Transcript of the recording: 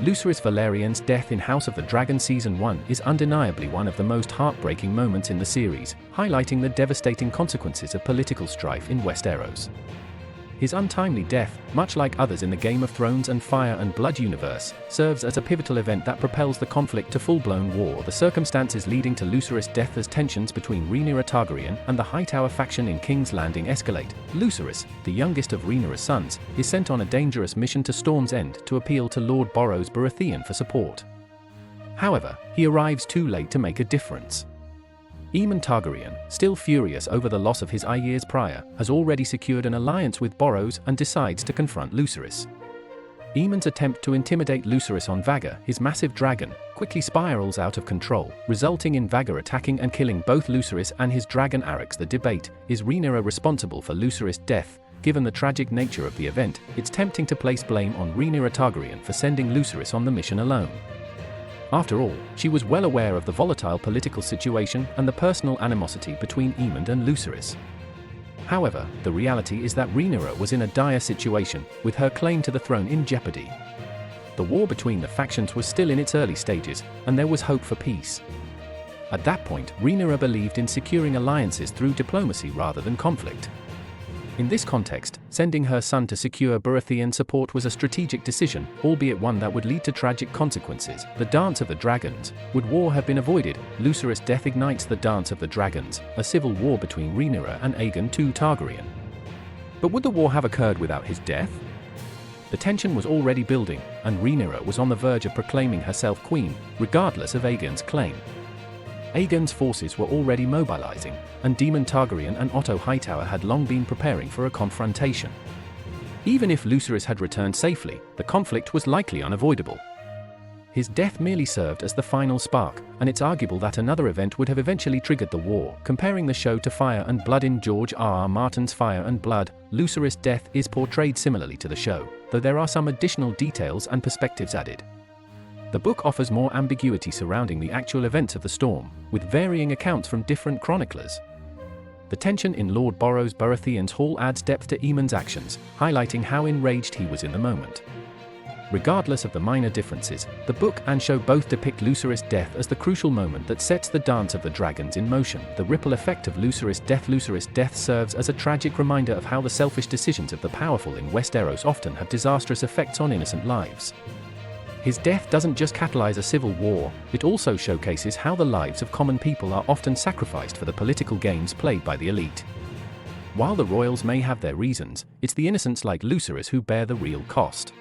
Lucerys Velaryon's death in House of the Dragon Season 1 is undeniably one of the most heartbreaking moments in the series, highlighting the devastating consequences of political strife in Westeros. His untimely death, much like others in the Game of Thrones and Fire and Blood universe, serves as a pivotal event that propels the conflict to full-blown war. The circumstances leading to Lucerys' death as tensions between Rhaenyra Targaryen and the Hightower faction in King's Landing escalate. Lucerys, the youngest of Rhaenyra's sons, is sent on a dangerous mission to Storm's End to appeal to Lord Borros Baratheon for support. However, he arrives too late to make a difference. Aemond Targaryen, still furious over the loss of his eye years prior, has already secured an alliance with Borros and decides to confront Lucerys. Aemond's attempt to intimidate Lucerys on Vhagar, his massive dragon, quickly spirals out of control, resulting in Vhagar attacking and killing both Lucerys and his dragon Arrax. The debate: is Rhaenyra responsible for Lucerys' death? Given the tragic nature of the event, it's tempting to place blame on Rhaenyra Targaryen for sending Lucerys on the mission alone. After all, she was well aware of the volatile political situation and the personal animosity between Aemond and Lucerys. However, the reality is that Rhaenyra was in a dire situation, with her claim to the throne in jeopardy. The war between the factions was still in its early stages, and there was hope for peace. At that point, Rhaenyra believed in securing alliances through diplomacy rather than conflict. In this context, sending her son to secure Baratheon support was a strategic decision, albeit one that would lead to tragic consequences. The Dance of the Dragons. Would war have been avoided? Lucerys' death ignites the Dance of the Dragons, a civil war between Rhaenyra and Aegon II Targaryen. But would the war have occurred without his death? The tension was already building, and Rhaenyra was on the verge of proclaiming herself queen, regardless of Aegon's claim. Aegon's forces were already mobilizing, and Daemon Targaryen and Otto Hightower had long been preparing for a confrontation. Even if Lucerys had returned safely, the conflict was likely unavoidable. His death merely served as the final spark, and it's arguable that another event would have eventually triggered the war. Comparing the show to Fire and Blood in George R.R. Martin's Fire and Blood, Lucerys' death is portrayed similarly to the show, though there are some additional details and perspectives added. The book offers more ambiguity surrounding the actual events of the storm, with varying accounts from different chroniclers. The tension in Lord Borros Baratheon's hall adds depth to Aemond's actions, highlighting how enraged he was in the moment. Regardless of the minor differences, the book and show both depict Lucerys' death as the crucial moment that sets the Dance of the Dragons in motion. The ripple effect of Lucerys' death serves as a tragic reminder of how the selfish decisions of the powerful in Westeros often have disastrous effects on innocent lives. His death doesn't just catalyze a civil war, it also showcases how the lives of common people are often sacrificed for the political games played by the elite. While the royals may have their reasons, it's the innocents like Lucerys who bear the real cost.